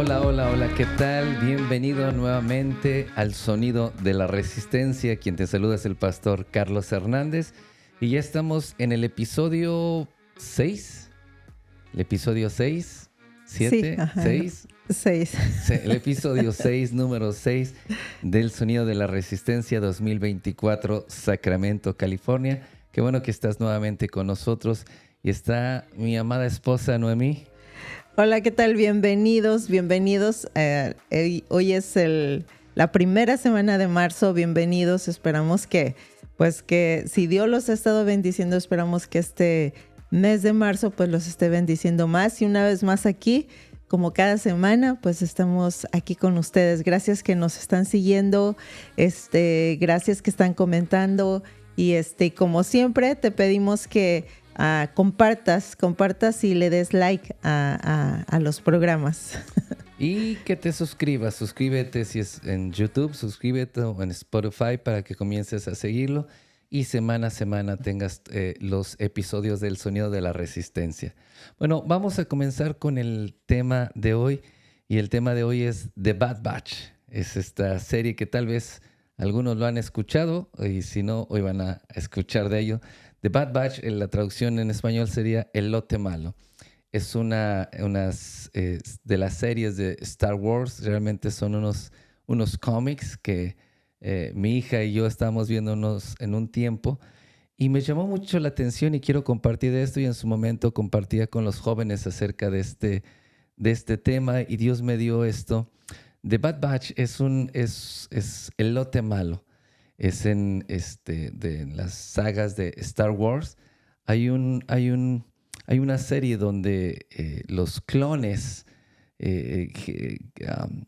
Hola, hola, hola, ¿qué tal? Bienvenido nuevamente al Sonido de la Resistencia. Quien te saluda es el pastor Carlos Hernández. Y ya estamos en el episodio 6. El episodio 6, Sí, 7, ajá, 6. 6. El episodio 6, número 6 del Sonido de la Resistencia 2024, Sacramento, California. Qué bueno que estás nuevamente con nosotros. Y está mi amada esposa Noemí. Hola, ¿qué tal? Bienvenidos, bienvenidos. Hoy es la primera semana de marzo. Bienvenidos. Esperamos que si Dios los ha estado bendiciendo, esperamos que este mes de marzo pues los esté bendiciendo más. Y una vez más aquí, como cada semana, pues estamos aquí con ustedes. Gracias que nos están siguiendo, gracias que están comentando y como siempre te pedimos que compartas y le des like a los programas. Y que te suscribas. Suscríbete si es en YouTube, suscríbete o en Spotify para que comiences a seguirlo y semana a semana tengas los episodios del Sonido de la Resistencia. Bueno, vamos a comenzar con el tema de hoy y el tema de hoy es The Bad Batch. Es esta serie que tal vez algunos lo han escuchado y si no, hoy van a escuchar de ello. The Bad Batch, la traducción en español sería El Lote Malo. Es una de las series de Star Wars. Realmente son unos cómics que mi hija y yo estábamos viendo en un tiempo y me llamó mucho la atención y quiero compartir esto y en su momento compartía con los jóvenes acerca de este tema y Dios me dio esto. The Bad Batch es el lote malo. Es de las sagas de Star Wars. Hay una serie donde los clones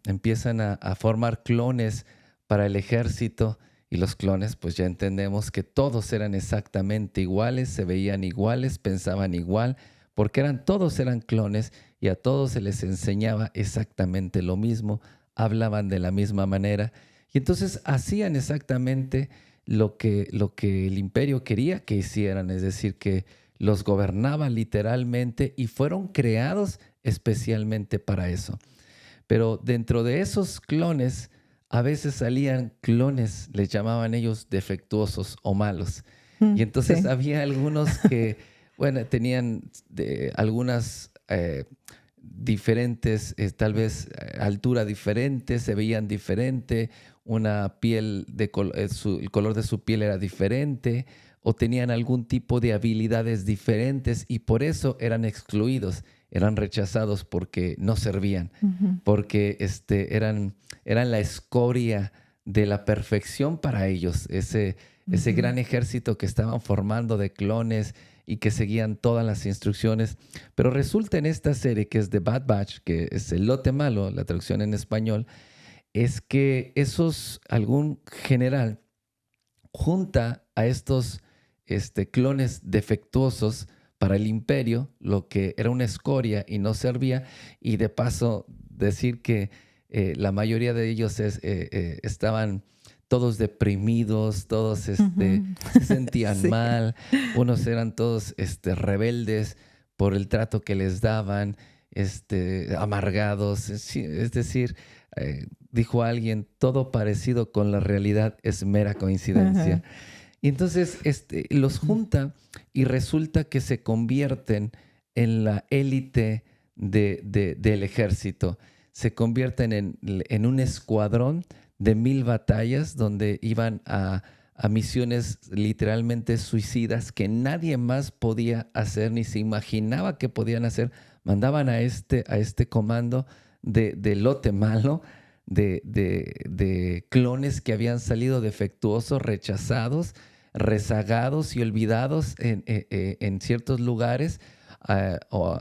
empiezan a formar clones para el ejército y los clones, pues ya entendemos que todos eran exactamente iguales, se veían iguales, pensaban igual, porque todos eran clones y a todos se les enseñaba exactamente lo mismo, hablaban de la misma manera y entonces hacían exactamente lo que el imperio quería que hicieran, es decir, que los gobernaban literalmente y fueron creados especialmente para eso. Pero dentro de esos clones, a veces salían clones, les llamaban ellos defectuosos o malos. Y entonces Sí. había algunos que, bueno, tenían algunas diferentes, tal vez altura diferente, se veían diferente, una piel, el color de su piel era diferente o tenían algún tipo de habilidades diferentes y por eso eran excluidos, eran rechazados porque no servían, Ujú. porque eran la escoria de la perfección para ellos, ese Ujú. gran ejército que estaban formando de clones y que seguían todas las instrucciones. Pero resulta en esta serie que es The Bad Batch, que es el lote malo, la traducción en español, es que algún general junta a estos clones defectuosos para el imperio, lo que era una escoria y no servía, y de paso decir que la mayoría de ellos estaban todos deprimidos, todos Ujú. se sentían Sí. mal, unos eran todos rebeldes por el trato que les daban, amargados, es decir, dijo alguien, todo parecido con la realidad es mera coincidencia. Ajá. Y entonces los junta y resulta que se convierten en la élite del ejército. Se convierten en un escuadrón de 1000 batallas donde iban a misiones literalmente suicidas que nadie más podía hacer ni se imaginaba que podían hacer. Mandaban a este comando de lote malo, de clones que habían salido defectuosos, rechazados, rezagados y olvidados en ciertos lugares o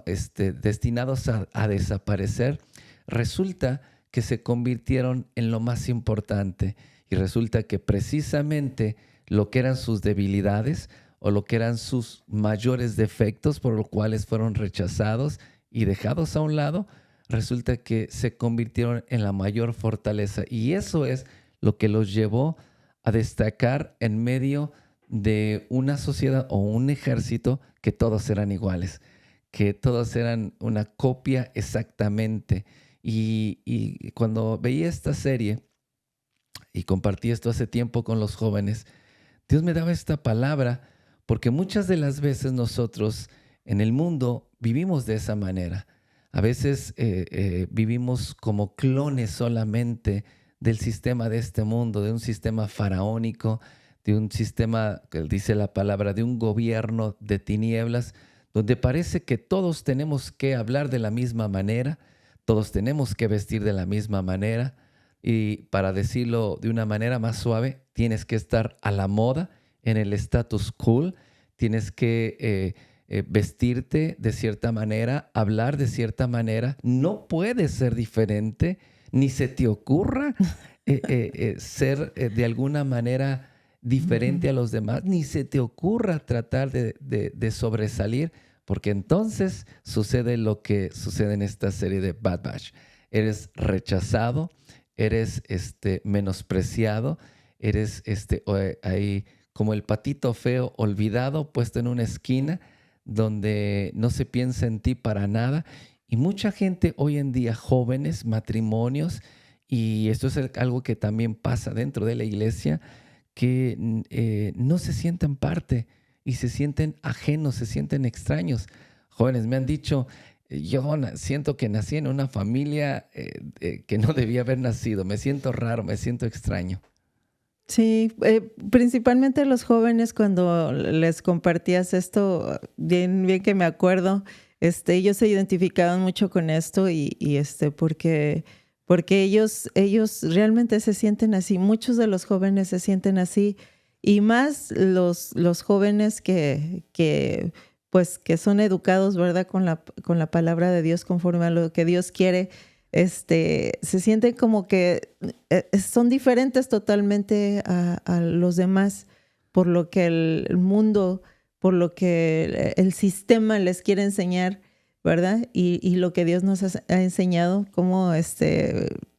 destinados a desaparecer. Resulta que se convirtieron en lo más importante y resulta que precisamente lo que eran sus debilidades o lo que eran sus mayores defectos por los cuales fueron rechazados y dejados a un lado, resulta que se convirtieron en la mayor fortaleza. Y eso es lo que los llevó a destacar en medio de una sociedad o un ejército que todos eran iguales, que todos eran una copia exactamente. Y cuando veía esta serie y compartí esto hace tiempo con los jóvenes, Dios me daba esta palabra porque muchas de las veces nosotros en el mundo vivimos de esa manera. A veces vivimos como clones solamente del sistema de este mundo, de un sistema faraónico, de un sistema, que dice la palabra, de un gobierno de tinieblas, donde parece que todos tenemos que hablar de la misma manera, todos tenemos que vestir de la misma manera, y para decirlo de una manera más suave, tienes que estar a la moda, en el status quo, tienes que vestirte de cierta manera, hablar de cierta manera, no puedes ser diferente, ni se te ocurra ser de alguna manera diferente a los demás, ni se te ocurra tratar de sobresalir, porque entonces sucede lo que sucede en esta serie de Bad Batch. Eres rechazado, eres menospreciado, eres ahí como el patito feo olvidado, puesto en una esquina donde no se piensa en ti para nada. Y mucha gente hoy en día, jóvenes, matrimonios, y esto es algo que también pasa dentro de la iglesia, que no se sienten parte y se sienten ajenos, se sienten extraños. Jóvenes me han dicho, yo siento que nací en una familia que no debía haber nacido, me siento raro, me siento extraño. Sí, principalmente los jóvenes, cuando les compartías esto, bien que me acuerdo, ellos se identificaban mucho con esto y porque ellos realmente se sienten así. Muchos de los jóvenes se sienten así, y más los jóvenes pues que son educados, ¿verdad? Con la palabra de Dios, conforme a lo que Dios quiere. Se sienten como que son diferentes totalmente a los demás, por lo que el mundo, por lo que el sistema les quiere enseñar, ¿verdad? Y lo que Dios nos ha enseñado, como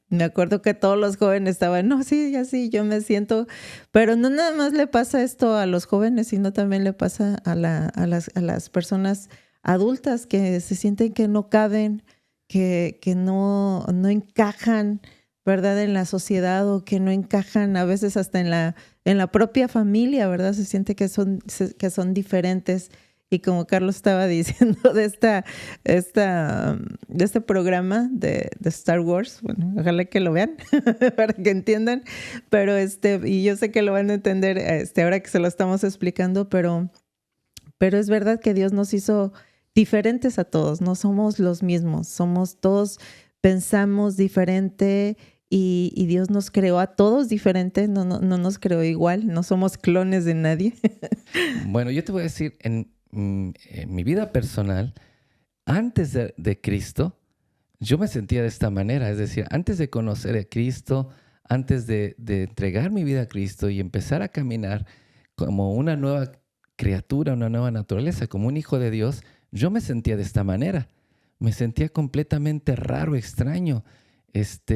me acuerdo que todos los jóvenes estaban, no, sí, así yo me siento, pero no nada más le pasa esto a los jóvenes, sino también le pasa a las personas adultas que se sienten que no caben, que no encajan, ¿verdad? En la sociedad, o que no encajan a veces hasta en la propia familia, ¿verdad? Se siente que son diferentes. Y como Carlos estaba diciendo de este programa de Star Wars, bueno, ojalá que lo vean para que entiendan, pero y yo sé que lo van a entender ahora que se lo estamos explicando, pero es verdad que Dios nos hizo diferentes a todos, no somos los mismos, somos todos, pensamos diferente, y Dios nos creó a todos diferentes, no nos creó igual, no somos clones de nadie. Bueno, yo te voy a decir, en mi vida personal, antes de Cristo, yo me sentía de esta manera, es decir, antes de conocer a Cristo, antes de entregar mi vida a Cristo y empezar a caminar como una nueva criatura, una nueva naturaleza, como un hijo de Dios, yo me sentía de esta manera. Me sentía completamente raro, extraño.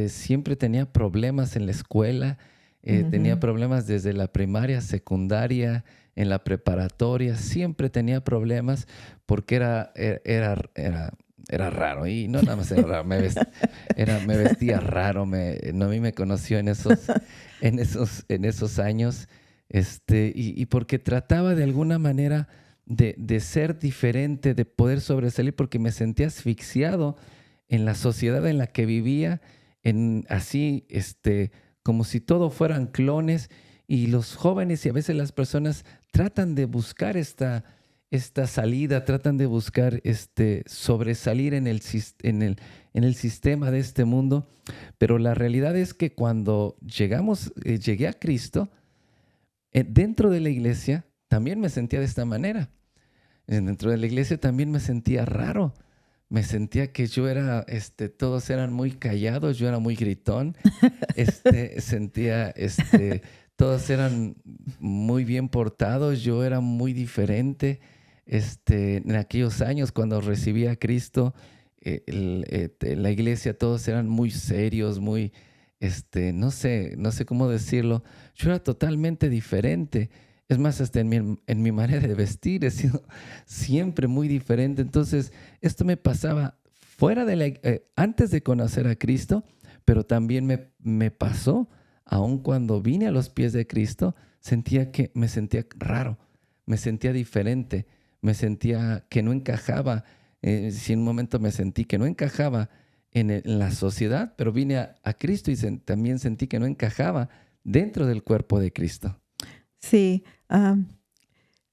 Siempre tenía problemas en la escuela, tenía problemas desde la primaria, secundaria, en la preparatoria, siempre tenía problemas porque era raro. Y no nada más era raro, me vestía raro, a mí me conoció en esos años, y porque trataba de alguna manera de ser diferente, de poder sobresalir, porque me sentía asfixiado en la sociedad en la que vivía, así, como si todo fueran clones. Y los jóvenes y a veces las personas tratan de buscar esta salida, tratan de buscar sobresalir en el sistema de este mundo. Pero la realidad es que cuando llegué a Cristo, dentro de la iglesia también me sentía de esta manera. Dentro de la iglesia también me sentía raro. Me sentía que yo era, todos eran muy callados, yo era muy gritón. Sentía, todos eran muy bien portados, yo era muy diferente. En aquellos años, cuando recibí a Cristo, la iglesia todos eran muy serios, muy, no sé cómo decirlo. Yo era totalmente diferente. Es más, hasta en mi manera de vestir he sido siempre muy diferente. Entonces, esto me pasaba antes de conocer a Cristo, pero también me pasó, aun cuando vine a los pies de Cristo, me sentía raro, me sentía diferente, me sentía que no encajaba. Si en un momento me sentí que no encajaba en la sociedad, pero vine a Cristo y también sentí que no encajaba dentro del cuerpo de Cristo. Sí,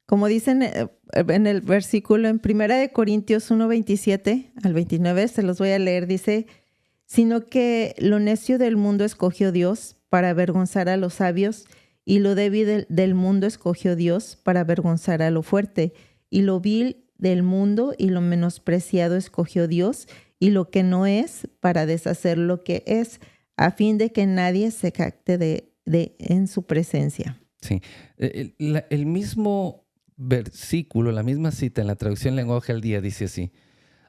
como dicen en el versículo en 1 Corintios 1:27 al 29, se los voy a leer, dice: sino que lo necio del mundo escogió Dios para avergonzar a los sabios, y lo débil del mundo escogió Dios para avergonzar a lo fuerte, y lo vil del mundo y lo menospreciado escogió Dios, y lo que no es para deshacer lo que es, a fin de que nadie se jacte en su presencia. Sí, el mismo versículo, la misma cita en la traducción Lenguaje al Día dice así: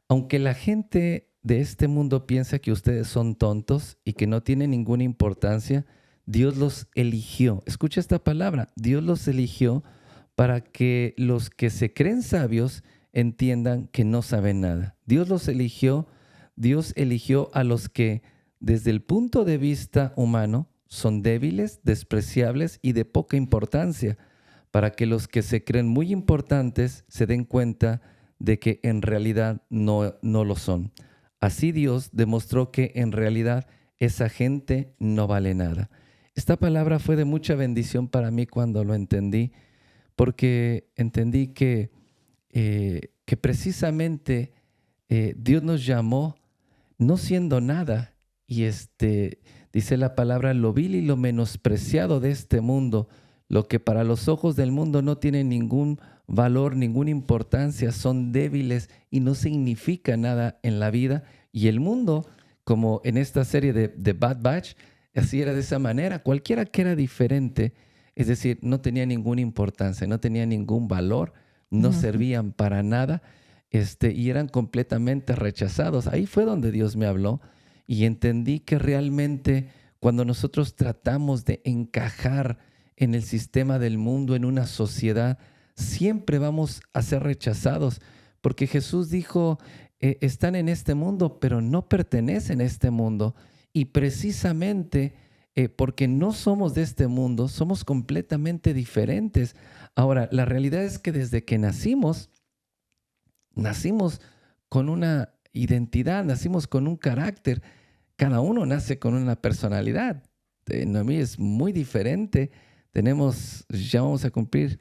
aunque la gente de este mundo piensa que ustedes son tontos y que no tienen ninguna importancia, Dios los eligió. Escucha esta palabra: Dios los eligió para que los que se creen sabios entiendan que no saben nada. Dios eligió a los que desde el punto de vista humano son débiles, despreciables y de poca importancia, para que los que se creen muy importantes se den cuenta de que en realidad no lo son. Así Dios demostró que en realidad esa gente no vale nada. Esta palabra fue de mucha bendición para mí cuando lo entendí, porque entendí que precisamente Dios nos llamó no siendo nada. Y dice la palabra: lo vil y lo menospreciado de este mundo, lo que para los ojos del mundo no tiene ningún valor, ninguna importancia, son débiles y no significa nada en la vida. Y el mundo, como en esta serie de Bad Batch, así era de esa manera. Cualquiera que era diferente, es decir, no tenía ninguna importancia, no tenía ningún valor, no servían para nada, y eran completamente rechazados. Ahí fue donde Dios me habló y entendí que realmente cuando nosotros tratamos de encajar en el sistema del mundo, en una sociedad, siempre vamos a ser rechazados, porque Jesús dijo: están en este mundo, pero no pertenecen a este mundo. Y precisamente porque no somos de este mundo, somos completamente diferentes. Ahora, la realidad es que desde que nacimos con una identidad, nacimos con un carácter. Cada uno nace con una personalidad. Noemí es muy diferente. Ya vamos a cumplir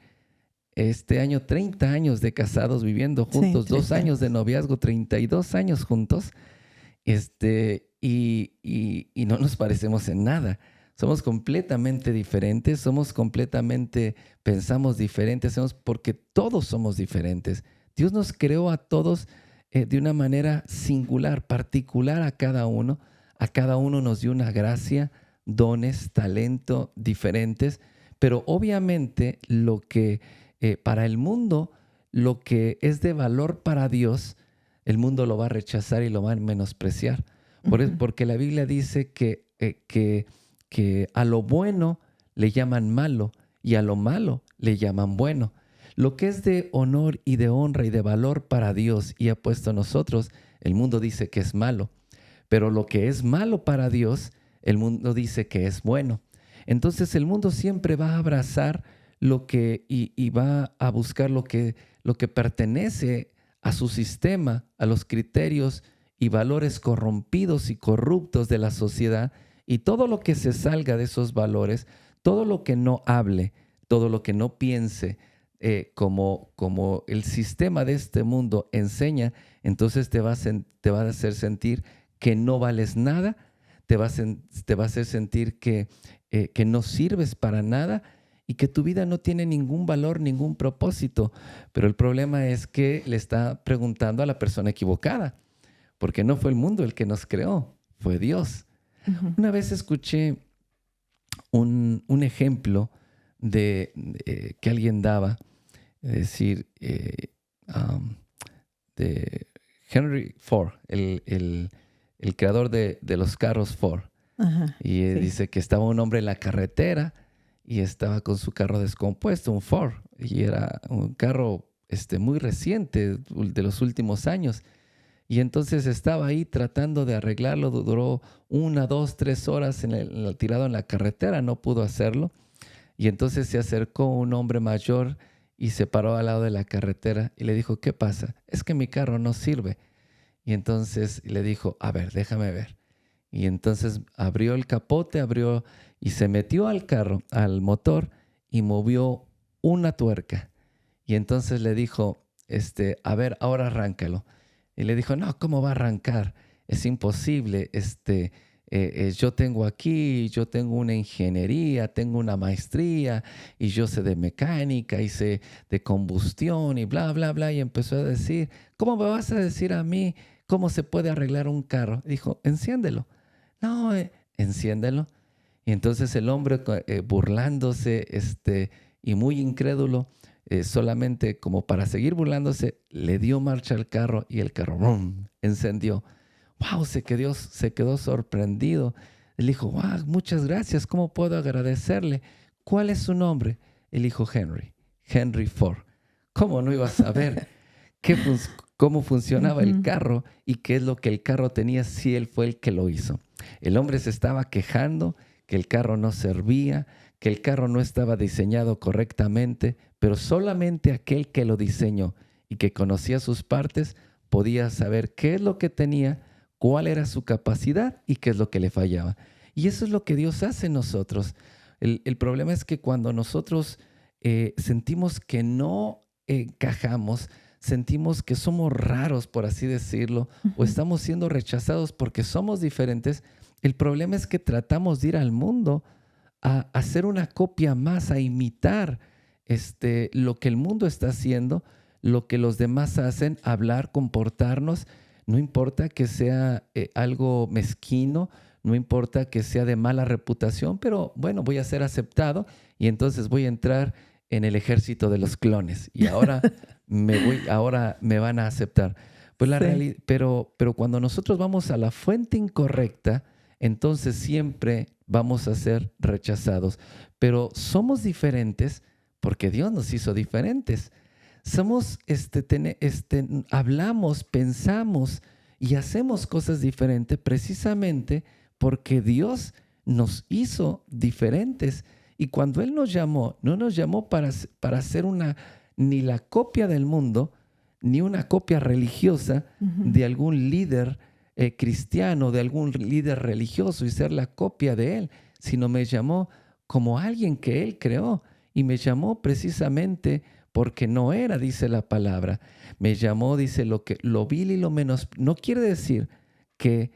este año 30 años de casados viviendo juntos, sí, 2 años de noviazgo, 32 años juntos, y no nos parecemos en nada. Somos completamente diferentes, pensamos diferentes, porque todos somos diferentes. Dios nos creó a todos de una manera singular, particular a cada uno. A cada uno nos dio una gracia, dones, talento diferentes, pero obviamente lo que para el mundo, lo que es de valor para Dios, el mundo lo va a rechazar y lo va a menospreciar. Porque la Biblia dice que a lo bueno le llaman malo y a lo malo le llaman bueno. Lo que es de honor y de honra y de valor para Dios y ha puesto a nosotros, el mundo dice que es malo. Pero lo que es malo para Dios, el mundo dice que es bueno. Entonces el mundo siempre va a abrazar y va a buscar lo que pertenece a su sistema, a los criterios y valores corrompidos y corruptos de la sociedad, y todo lo que se salga de esos valores, todo lo que no hable, todo lo que no piense, como el sistema de este mundo enseña, entonces te va a hacer sentir que no vales nada, te va a hacer sentir que no sirves para nada y que tu vida no tiene ningún valor, ningún propósito. Pero el problema es que le está preguntando a la persona equivocada, porque no fue el mundo el que nos creó, fue Dios. Uh-huh. Una vez escuché un ejemplo que alguien daba, es decir, de Henry Ford, el creador de los carros Ford. Ajá, y sí. Dice que estaba un hombre en la carretera y estaba con su carro descompuesto, un Ford, y era un carro muy reciente, de los últimos años. Y entonces estaba ahí tratando de arreglarlo. Duró 1, 2, 3 horas tirado en la carretera. No pudo hacerlo. Y entonces se acercó un hombre mayor y se paró al lado de la carretera y le dijo, ¿qué pasa? Es que mi carro no sirve. Y entonces le dijo, a ver, déjame ver. Y entonces abrió el capote, abrió y se metió al carro, al motor, y movió una tuerca. Y entonces le dijo, a ver, ahora arráncalo. Y le dijo, no, ¿cómo va a arrancar? Es imposible. Yo tengo una ingeniería, tengo una maestría, y yo sé de mecánica, y sé de combustión, y bla, bla, bla. Y empezó a decir, ¿cómo me vas a decir a mí cómo se puede arreglar un carro? Dijo, enciéndelo. No, enciéndelo. Y entonces el hombre, burlándose, y muy incrédulo, solamente como para seguir burlándose, le dio marcha al carro y el carro ¡rum!, encendió. ¡Wow! Se quedó sorprendido. Él dijo, ¡wow! Muchas gracias. ¿Cómo puedo agradecerle? ¿Cuál es su nombre? Él dijo, Henry Ford. ¿Cómo no iba a saber cómo funcionaba el carro y qué es lo que el carro tenía si él fue el que lo hizo? El hombre se estaba quejando que el carro no servía, que el carro no estaba diseñado correctamente, pero solamente aquel que lo diseñó y que conocía sus partes podía saber qué es lo que tenía, cuál era su capacidad y qué es lo que le fallaba. Y eso es lo que Dios hace en nosotros. El problema es que cuando nosotros sentimos que no encajamos, sentimos que somos raros, por así decirlo, o estamos siendo rechazados porque somos diferentes, el problema es que tratamos de ir al mundo a hacer una copia más, a imitar lo que el mundo está haciendo, lo que los demás hacen, hablar, comportarnos. No importa que sea algo mezquino, no importa que sea de mala reputación, pero bueno, voy a ser aceptado y entonces voy a entrar en el ejército de los clones y ahora me van a aceptar. Pues pero cuando nosotros vamos a la fuente incorrecta, entonces siempre vamos a ser rechazados. Pero somos diferentes porque Dios nos hizo diferentes. Somos, hablamos, pensamos y hacemos cosas diferentes precisamente porque Dios nos hizo diferentes. Y cuando Él nos llamó, no nos llamó para hacer ni la copia del mundo, ni una copia religiosa de algún líder cristiano, de algún líder religioso y ser la copia de él, sino me llamó como alguien que Él creó y me llamó precisamente porque no era, dice la palabra. Me llamó, dice, lo vil y lo menos. No quiere decir que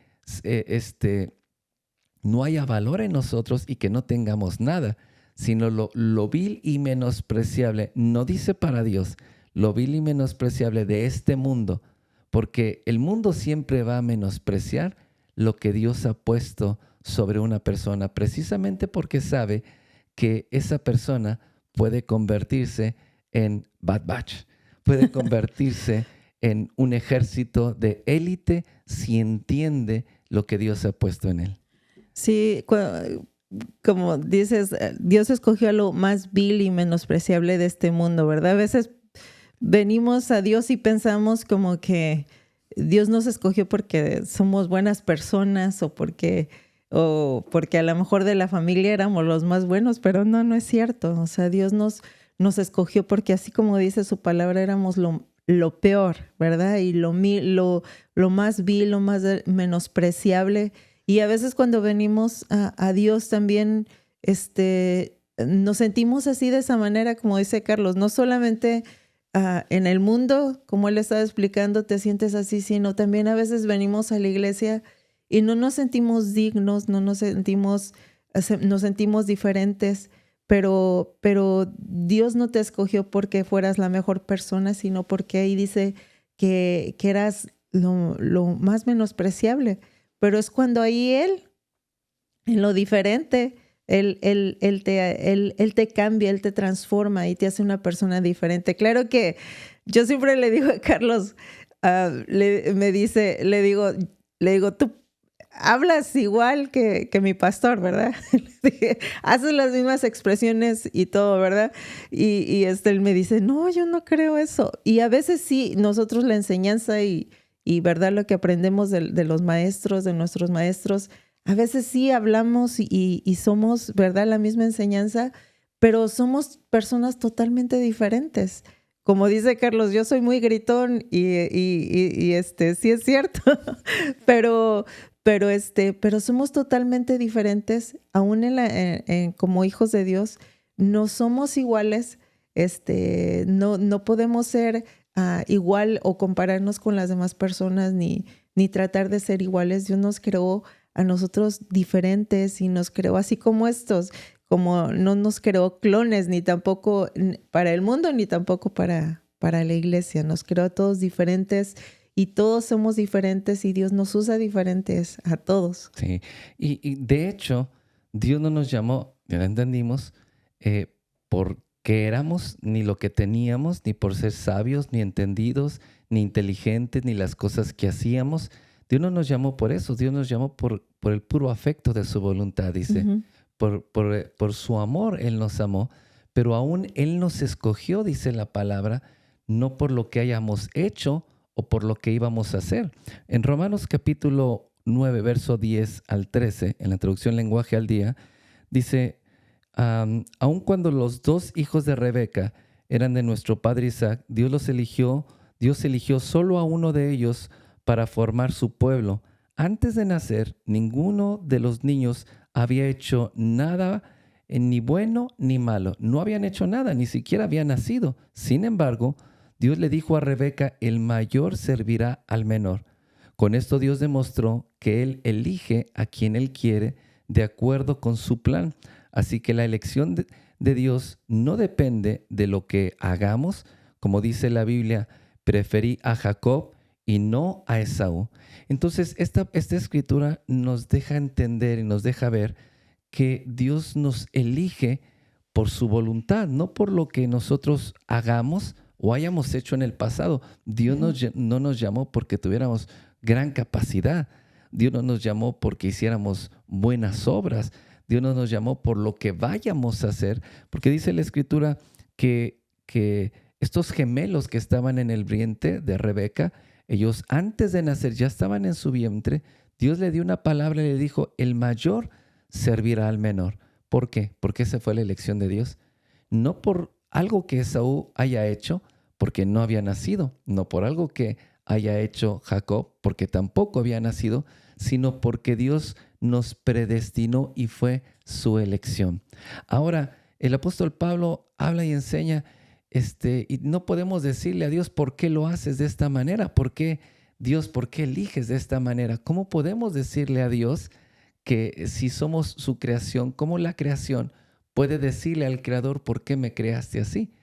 no haya valor en nosotros y que no tengamos nada, sino lo vil y menospreciable. No dice para Dios, lo vil y menospreciable de este mundo, porque el mundo siempre va a menospreciar lo que Dios ha puesto sobre una persona, precisamente porque sabe que esa persona puede convertirse en Bad Batch, puede convertirse en un ejército de élite si entiende lo que Dios ha puesto en él. Sí, como dices, Dios escogió a lo más vil y menospreciable de este mundo, ¿verdad? A veces venimos a Dios y pensamos como que Dios nos escogió porque somos buenas personas o porque a lo mejor de la familia éramos los más buenos, pero no es cierto. O sea, Dios nos escogió porque así como dice su palabra, éramos lo peor, ¿verdad? Y lo más vil, lo más menospreciable. Y a veces cuando venimos a Dios también nos sentimos así de esa manera, como dice Carlos, no solamente en el mundo, como él estaba explicando, te sientes así, sino también a veces venimos a la iglesia y no nos sentimos dignos, nos sentimos diferentes, pero Dios no te escogió porque fueras la mejor persona, sino porque ahí dice que eras lo más menospreciable. Pero es cuando ahí Él, en lo diferente, Él te cambia, Él te transforma y te hace una persona diferente. Claro que yo siempre le digo a Carlos, le digo, tú hablas igual que mi pastor, ¿verdad? Haces las mismas expresiones y todo, ¿verdad? Y él me dice, no, yo no creo eso. Y a veces sí, nosotros la enseñanza y y verdad lo que aprendemos de los maestros, de nuestros maestros, a veces sí hablamos y somos, verdad, la misma enseñanza, pero somos personas totalmente diferentes. Como dice Carlos, yo soy muy gritón y sí es cierto, pero, pero somos totalmente diferentes, aún como hijos de Dios, no somos iguales, no podemos ser igual o compararnos con las demás personas ni tratar de ser iguales. Dios nos creó a nosotros diferentes y nos creó así como estos, como no nos creó clones, ni tampoco para el mundo, ni tampoco para la iglesia. Nos creó a todos diferentes y todos somos diferentes y Dios nos usa diferentes a todos. Sí, y de hecho, Dios no nos llamó, ya lo entendimos, porque éramos, ni lo que teníamos, ni por ser sabios, ni entendidos, ni inteligentes, ni las cosas que hacíamos. Dios no nos llamó por eso, Dios nos llamó por el puro afecto de su voluntad, dice. Ujú. Por su amor Él nos amó, pero aún Él nos escogió, dice la palabra, no por lo que hayamos hecho o por lo que íbamos a hacer. En Romanos capítulo 9, verso 10 al 13, en la traducción Lenguaje al Día, dice, aun cuando los dos hijos de Rebeca eran de nuestro padre Isaac, Dios eligió solo a uno de ellos para formar su pueblo. Antes de nacer, ninguno de los niños había hecho nada, ni bueno ni malo. No habían hecho nada, ni siquiera habían nacido. Sin embargo, Dios le dijo a Rebeca, el mayor servirá al menor. Con esto Dios demostró que Él elige a quien Él quiere de acuerdo con su plan. Así que la elección de Dios no depende de lo que hagamos. Como dice la Biblia, preferí a Jacob y no a Esaú. Entonces, esta escritura nos deja entender y nos deja ver que Dios nos elige por su voluntad, no por lo que nosotros hagamos o hayamos hecho en el pasado. Dios no nos llamó porque tuviéramos gran capacidad. Dios no nos llamó porque hiciéramos buenas obras. Dios no nos llamó por lo que vayamos a hacer, porque dice la Escritura que estos gemelos que estaban en el vientre de Rebeca, ellos antes de nacer ya estaban en su vientre. Dios le dio una palabra y le dijo, el mayor servirá al menor. ¿Por qué? Porque esa fue la elección de Dios. No por algo que Esaú haya hecho, porque no había nacido, no por algo que haya hecho Jacob, porque tampoco había nacido, sino porque Dios nos predestinó y fue su elección. Ahora, el apóstol Pablo habla y enseña, y no podemos decirle a Dios, ¿por qué lo haces de esta manera? ¿Por qué, Dios, por qué eliges de esta manera? ¿Cómo podemos decirle a Dios que si somos su creación, cómo la creación puede decirle al Creador, ¿por qué me creaste así?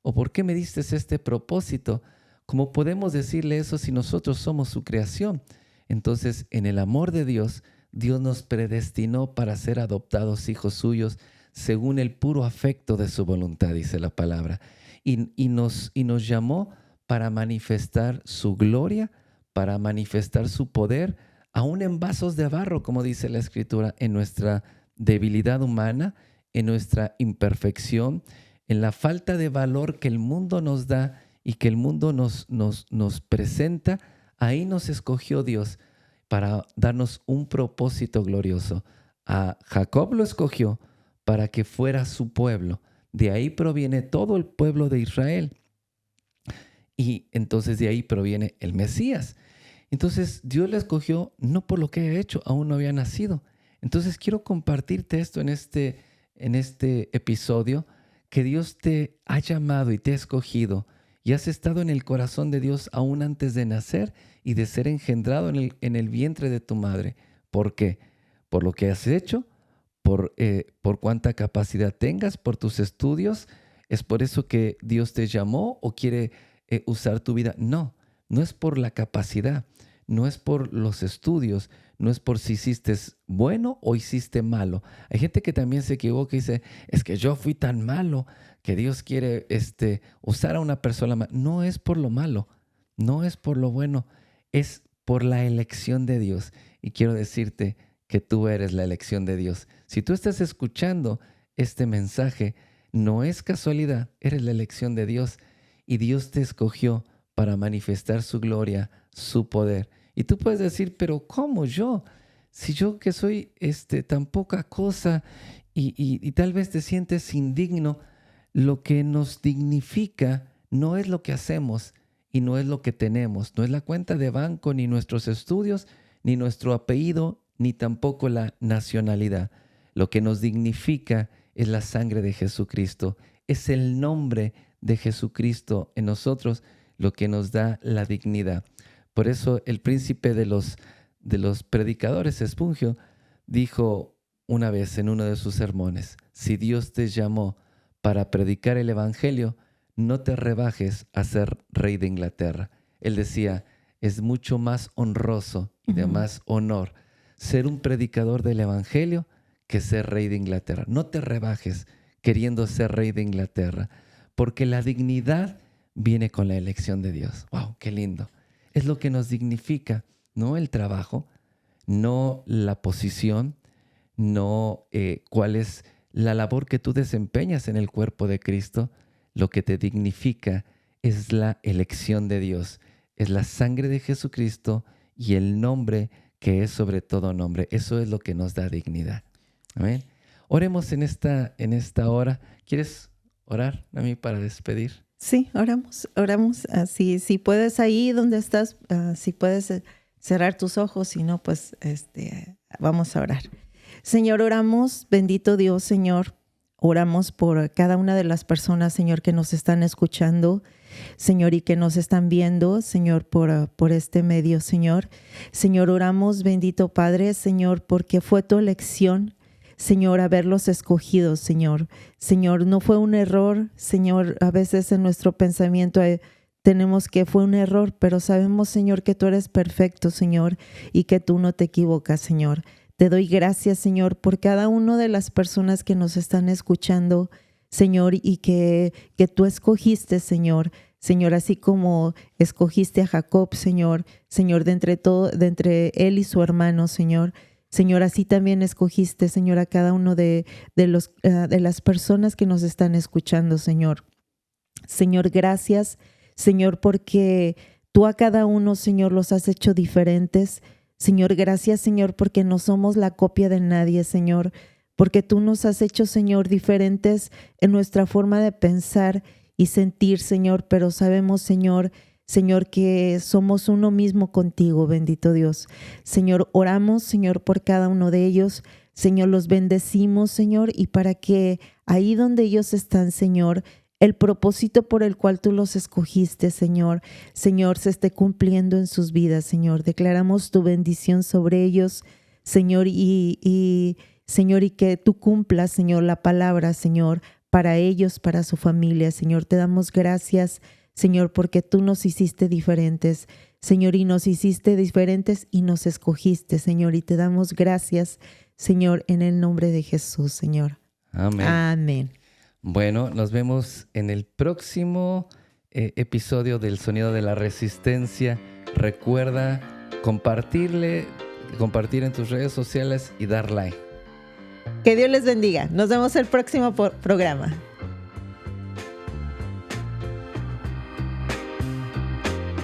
¿O por qué me diste este propósito? ¿Cómo podemos decirle eso si nosotros somos su creación? Entonces, en el amor de Dios, Dios nos predestinó para ser adoptados hijos suyos según el puro afecto de su voluntad, dice la palabra. Y nos llamó para manifestar su gloria, para manifestar su poder, aún en vasos de barro, como dice la Escritura, en nuestra debilidad humana, en nuestra imperfección, en la falta de valor que el mundo nos da y que el mundo nos presenta. Ahí nos escogió Dios para darnos un propósito glorioso. A Jacob lo escogió para que fuera su pueblo. De ahí proviene todo el pueblo de Israel. Y entonces de ahí proviene el Mesías. Entonces Dios le escogió no por lo que haya hecho, aún no había nacido. Entonces quiero compartirte esto en este episodio, que Dios te ha llamado y te ha escogido y has estado en el corazón de Dios aún antes de nacer y de ser engendrado en el vientre de tu madre. ¿Por qué? Por lo que has hecho, por cuánta capacidad tengas, por tus estudios. ¿Es por eso que Dios te llamó o quiere usar tu vida? No, no es por la capacidad, no es por los estudios, no es por si hiciste bueno o hiciste malo. Hay gente que también se equivoca y dice, es que yo fui tan malo que Dios quiere usar a una persona. No es por lo malo, no es por lo bueno, es por la elección de Dios. Y quiero decirte que tú eres la elección de Dios. Si tú estás escuchando este mensaje, no es casualidad, eres la elección de Dios y Dios te escogió para manifestar su gloria, su poder. Y tú puedes decir, pero ¿cómo yo? Si yo que soy tan poca cosa y tal vez te sientes indigno, lo que nos dignifica no es lo que hacemos y no es lo que tenemos, no es la cuenta de banco, ni nuestros estudios, ni nuestro apellido, ni tampoco la nacionalidad. Lo que nos dignifica es la sangre de Jesucristo, es el nombre de Jesucristo en nosotros lo que nos da la dignidad. Por eso el príncipe de los predicadores, Spurgeon, dijo una vez en uno de sus sermones: si Dios te llamó para predicar el evangelio, no te rebajes a ser rey de Inglaterra. Él decía, es mucho más honroso y de más honor ser un predicador del evangelio que ser rey de Inglaterra. No te rebajes queriendo ser rey de Inglaterra, porque la dignidad viene con la elección de Dios. ¡Wow! ¡Qué lindo! Es lo que nos dignifica, no el trabajo, no la posición, no cuál es la labor que tú desempeñas en el cuerpo de Cristo. Lo que te dignifica es la elección de Dios, es la sangre de Jesucristo y el nombre que es sobre todo nombre. Eso es lo que nos da dignidad. Amén. Oremos en esta hora. ¿Quieres orar a mí para despedir? Sí, oramos. Así, si puedes ahí donde estás, si puedes cerrar tus ojos, si no, pues vamos a orar. Señor, oramos, bendito Dios, Señor. Oramos por cada una de las personas, Señor, que nos están escuchando, Señor, y que nos están viendo, Señor, por este medio, Señor. Señor, oramos, bendito Padre, Señor, porque fue tu elección, Señor, haberlos escogido, Señor. Señor, no fue un error, Señor. A veces en nuestro pensamiento tenemos que fue un error, pero sabemos, Señor, que tú eres perfecto, Señor, y que tú no te equivocas, Señor. Te doy gracias, Señor, por cada una de las personas que nos están escuchando, Señor, y que tú escogiste, Señor. Señor, así como escogiste a Jacob, Señor, de entre él y su hermano, Señor. Señor, así también escogiste, Señor, a cada uno de las personas que nos están escuchando, Señor. Señor, gracias, Señor, porque tú a cada uno, Señor, los has hecho diferentes. Señor, gracias, Señor, porque no somos la copia de nadie, Señor, porque tú nos has hecho, Señor, diferentes en nuestra forma de pensar y sentir, Señor, pero sabemos, Señor, que somos uno mismo contigo, bendito Dios. Señor, oramos, Señor, por cada uno de ellos. Señor, los bendecimos, Señor, y para que ahí donde ellos están, Señor, el propósito por el cual tú los escogiste, Señor, se esté cumpliendo en sus vidas, Señor. Declaramos tu bendición sobre ellos, Señor, Señor, y que tú cumplas, Señor, la palabra, Señor, para ellos, para su familia. Señor, te damos gracias, Señor, porque tú nos hiciste diferentes, Señor, y nos escogiste, Señor, y te damos gracias, Señor, en el nombre de Jesús, Señor. Amén. Amén. Bueno, nos vemos en el próximo episodio del Sonido de la Resistencia. Recuerda compartir en tus redes sociales y dar like. Que Dios les bendiga. Nos vemos el próximo programa.